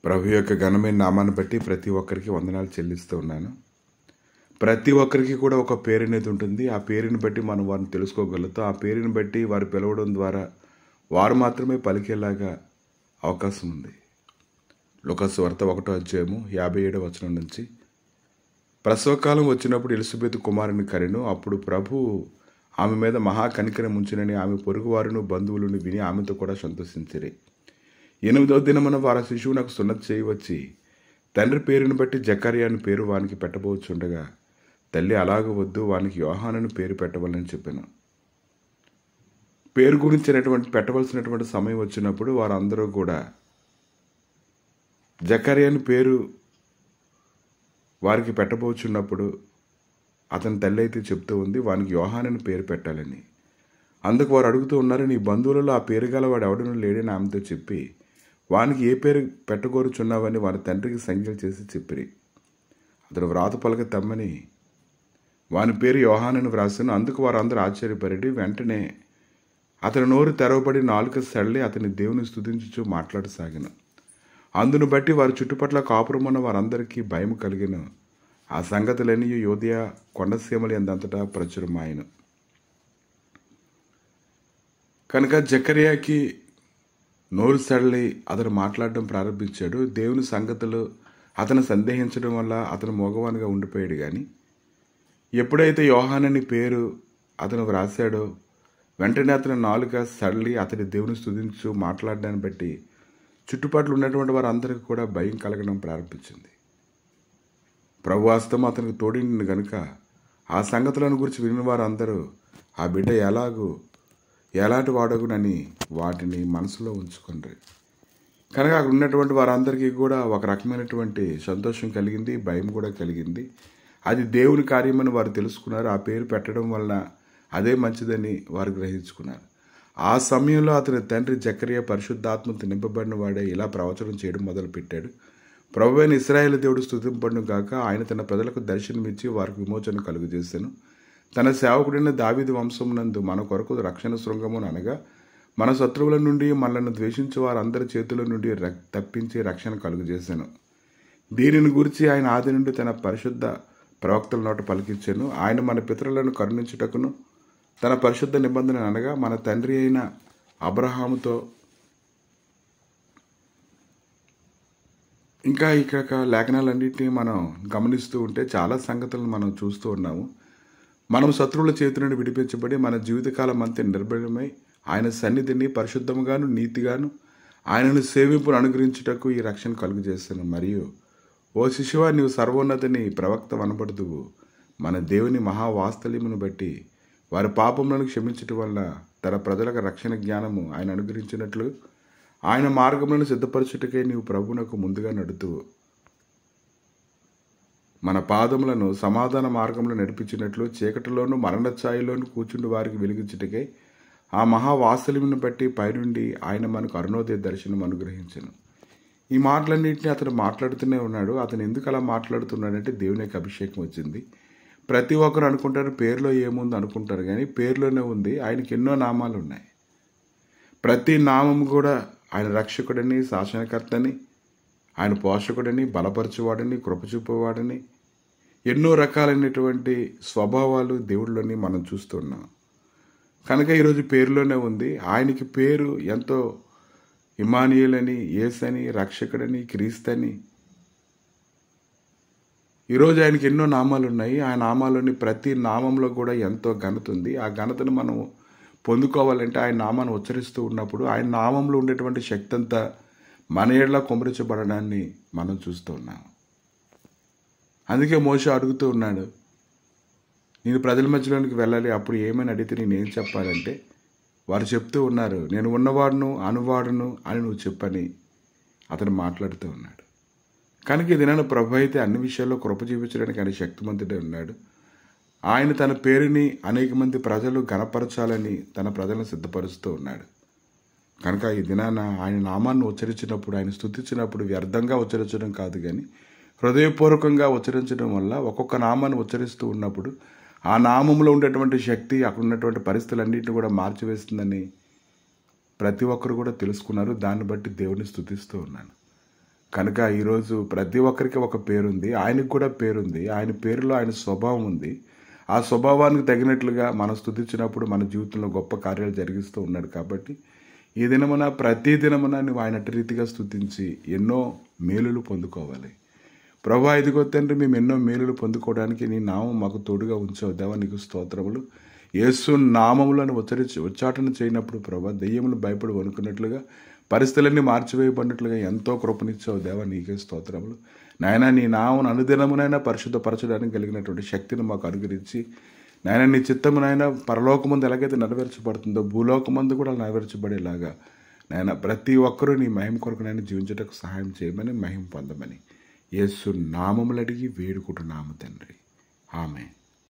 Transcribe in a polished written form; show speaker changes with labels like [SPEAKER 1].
[SPEAKER 1] ప్రభు యొక్క ఘనమైన నామాన్ని బట్టి ప్రతి ఒక్కరికి వందనాలు చెల్లిస్తూ ఉన్నాను. ప్రతి ఒక్కరికి కూడా ఒక పేరు అనేది ఉంటుంది. ఆ పేరుని బట్టి మనం వారిని తెలుసుకోగలుగుతాం. ఆ పేరుని బట్టి వారు పిలవడం ద్వారా వారు మాత్రమే పలికేలాగా అవకాశం ఉంది. లూకాసు వార్త 1వ అధ్యాయము 57వ వచనం నుంచి, ప్రసవకాలం వచ్చినప్పుడు ఎలిజబెత్ కుమారుని కనెను. అప్పుడు ప్రభువు ఆమె మీద మహా కనికరం ఉంచినని ఆమె పొరుగువారును బంధువులను విని ఆమెతో కూడా సంతోషించిరి. 8వ దినమున వారి శిశువునకు సున్నతి చేయవచ్చి తండ్రి పేరుని బట్టి జకర్యా అని పేరు వానికి పెట్టబోచుండగా తల్లి అలాగ వద్దు, వానికి యోహానుని పేరు పెట్టవాలని చెప్పాను. పేరు గురించి పెట్టవలసినటువంటి సమయం వచ్చినప్పుడు వారందరూ కూడా జకర్యా అని పేరు వారికి పెట్టబోచున్నప్పుడు అతని తల్లి అయితే చెప్తూ ఉంది వానికి యోహానుని పేరు పెట్టాలని. అందుకు వారు అడుగుతూ ఉన్నారు, నీ బంధువులలో ఆ పేరు గల వాడు ఎవడనూ లేడని ఆమెతో చెప్పి వానికి ఏ పేరు పెట్టగోరుచున్నావని వారి తండ్రికి సంజ్ఞలు చేసి చెప్పిరి. అతడు వ్రాత పలక తమ్మని వాని పేరు యోహానుని వ్రాసను. అందుకు వారందరూ ఆశ్చర్యపడి వెంటనే అతని నోరు తెరవబడి నాలుక సడలి అతని దేవుని స్తుతించుచు మాట్లాడసాగిన. అందును బట్టి వారి చుట్టుపట్ల కాపురమున్న వారందరికీ భయం కలిగిన. ఆ సంగతులన్నీ యోదయ కొండసీమలు ఎందంతటా ప్రచురమాయను. కనుక జకర్యాకి నోరు సడలి అతను మాట్లాడడం ప్రారంభించాడు. దేవుని సంగతులు అతను సందేహించడం వల్ల అతను మోగవానిగా ఉండిపోయాడు. కానీ ఎప్పుడైతే యోహానని పేరు అతను వ్రాసాడో వెంటనే అతని నాలుక సడలి అతని దేవుని స్తుతించు మాట్లాడడాన్ని బట్టి చుట్టుపక్కల ఉన్నటువంటి వారందరికీ కూడా భయం కలగడం ప్రారంభించింది. ప్రభు హస్తం అతనికి తోడింది కనుక ఆ సంగతులను గురించి విని వారందరూ ఆ బిడ్డ ఎలాంటి వాడగునని వాటిని మనసులో ఉంచుకుంటారు. కనుక అక్కడ ఉన్నటువంటి వారందరికీ కూడా ఒక రకమైనటువంటి సంతోషం కలిగింది, భయం కూడా కలిగింది. అది దేవుని కార్యమని వారు తెలుసుకున్నారు. ఆ పేరు పెట్టడం వలన అదే మంచిదని వారు గ్రహించుకున్నారు. ఆ సమయంలో అతని తండ్రి జకర్యా పరిశుద్ధాత్మతో నింపబడిన వాడే ఇలా ప్రవచనం చేయడం మొదలుపెట్టాడు. ప్రభువైన ఇశ్రాయేలు దేవుడు స్తుతింపబడును గాక. ఆయన తన ప్రజలకు దర్శనమిచ్చి వారికి విమోచన కలుగజేశాను. తన సేవకుడైన దావీదు వంశమునందు మన కొరకు రక్షణ శృంగమును అనగా మన శత్రువుల నుండి మనలను ద్వేషించే వారందరి చేతుల నుండి తప్పించి రక్షణ కలుగజేశాను. దీనిని గురించి ఆయన ఆది నుండి తన పరిశుద్ధ ప్రవక్తల నోట పలికించాను. ఆయన మన పితరులను కరుణించుటకును తన పరిశుద్ధ నిబంధన అనగా మన తండ్రి అయిన అబ్రహాముతో ఇంకా ఇక లేఖనాలన్నింటినీ మనం గమనిస్తూ ఉంటే చాలా సంగతులను మనం చూస్తూ ఉన్నాము. మనం శత్రువుల చేతి నుండి విడిపించబడి మన జీవితకాలం అంతా నిర్భయమై ఆయన సన్నిధిని పరిశుద్ధముగాను నీతిగాను ఆయనను సేవింపును అనుగ్రహించుటకు ఈ రక్షణ కలుగజేస్తాను. మరియు ఓ శిశువా, నీవు సర్వోన్నతిని ప్రవక్త వనబడుదువు. మన దేవుని మహావాస్తల్యమును బట్టి వారి పాపములను క్షమించటం వల్ల తన ప్రజలకు రక్షణ జ్ఞానము ఆయన అనుగ్రహించినట్లు ఆయన మార్గములను సిద్ధపరచుటకే నీవు ప్రభువునకు ముందుగా నడుతువు. మన పాదములను సమాధాన మార్గంలో నడిపించినట్లు చీకటిలోను మరణఛాయలోను కూర్చుండి వారికి వెలిగించుటకే ఆ మహావాత్సల్యమును బట్టి పైనుండి ఆయన మనకు అరుణోదయ దర్శనం అనుగ్రహించను. ఈ మాటలన్నింటినీ అతను మాట్లాడుతూనే ఉన్నాడు. అతను ఎందుకు అలా మాట్లాడుతున్నాడంటే దేవుని యొక్క అభిషేకం వచ్చింది. ప్రతి ఒక్కరు అనుకుంటారు పేరులో ఏముంది అనుకుంటారు, కానీ పేరులోనే ఉంది. ఆయనకి ఎన్నో నామాలు ఉన్నాయి. ప్రతి నామం కూడా ఆయన రక్షకుడని, శాసనకర్తని, ఆయన పోషకుడని, బలపరచువాడని, కృపచూపేవాడని ఎన్నో రకాలైనటువంటి స్వభావాలు దేవుడిలోని మనం చూస్తున్నాం. కనుక ఈరోజు పేరులోనే ఉంది. ఆయనకి పేరు ఎంతో ఇమ్మానుయేల్ అని, యేసని, రక్షకుడని, క్రీస్తని. ఈరోజు ఆయనకి ఎన్నో నామాలు ఉన్నాయి. ఆ నామాలోని ప్రతి నామంలో కూడా ఎంతో ఘనత ఉంది. ఆ ఘనతను మనం పొందుకోవాలంటే ఆయన నామాన్ని ఉచ్చరిస్తూ ఉన్నప్పుడు ఆయన నామంలో ఉండేటువంటి శక్తి అంతా మన ఏళ్ళ కుమరించబడడాన్ని మనం చూస్తూ ఉన్నాం. అందుకే మోషే అడుగుతూ ఉన్నాడు, నేను ప్రజల మధ్యలోనికి వెళ్ళాలి, అప్పుడు ఏమని అడిగితే నేనేం చెప్పాలంటే వారు చెప్తూ ఉన్నారు, నేను ఉన్నవాడును అనువాడును అని నువ్వు చెప్పని అతను మాట్లాడుతూ ఉన్నాడు. కనుక ఈ దినాన ప్రభు అయితే అన్ని విషయాల్లో కృప చూపించడానికి ఆయన శక్తిమంతుడే ఉన్నాడు. ఆయన తన పేరుని అనేక మంది ప్రజలు గణపరచాలని తన ప్రజలను సిద్ధపరుస్తూ ఉన్నాడు. కనుక ఈ దినాన ఆయన నామాన్ని ఉచ్చరించినప్పుడు, ఆయన స్తుతించినప్పుడు వ్యర్థంగా ఉచ్చరించడం కాదు, కానీ హృదయపూర్వకంగా ఉచ్చరించడం వల్ల ఒక్కొక్క నామాన్ని ఉచ్చరిస్తూ ఉన్నప్పుడు ఆ నామంలో ఉండేటువంటి శక్తి అక్కడ ఉన్నటువంటి పరిస్థితులన్నింటినీ కూడా మార్చివేస్తుందని ప్రతి ఒక్కరు కూడా తెలుసుకున్నారు. దాన్ని బట్టి దేవుని స్తుతిస్తూ ఉన్నాను. కనుక ఈరోజు ప్రతి ఒక్కరికి ఒక పేరుంది, ఆయనకు కూడా పేరుంది. ఆయన పేరులో ఆయన స్వభావం ఉంది. ఆ స్వభావానికి తగినట్లుగా మనం స్తుతించినప్పుడు మన జీవితంలో గొప్ప కార్యాలు జరిగిస్తూ ఉన్నాడు. కాబట్టి ఈ దినమున ప్రతి దినమున నువ్వు ఆయన అట్టి రీతిగా స్తుతించి ఎన్నో మేలులు పొందుకోవాలి. ప్రభా, ఇదిగో తండ్రి, మేము ఎన్నో మేలులు పొందుకోవడానికి నీ నామం మాకు తోడుగా ఉంచావు దేవా, నీకు స్తోత్రములు. యేసు నామములను ఉచ్చాటన చేయనప్పుడు ప్రభా, దెయ్యములు భయపడి వణుకున్నట్లుగా, పరిస్థితులన్నీ మార్చివేయబడినట్లుగా ఎంతో కృపనిచ్చావు దేవా, నీకే స్తోత్రములు. నాయన, నీ నామం అనుదినమునైనా పరిశుద్ధపరచడానికి కలిగినటువంటి శక్తిని మాకు అనుగ్రహించి, నాయన నీ చిత్తమునైనా పరలోకమందు ఎలాగైతే నెరవేర్చబడుతుందో భూలోకమందు కూడా నెరవేర్చబడేలాగా నాయన ప్రతి ఒక్కరూ నీ మహిమ కొరకు నేను జీవించటకు సహాయం చేయమని, మహిమ పొందమని యేసు నామములు అడిగి వేడుకుంటున్నాము తండ్రి. ఆమేన్.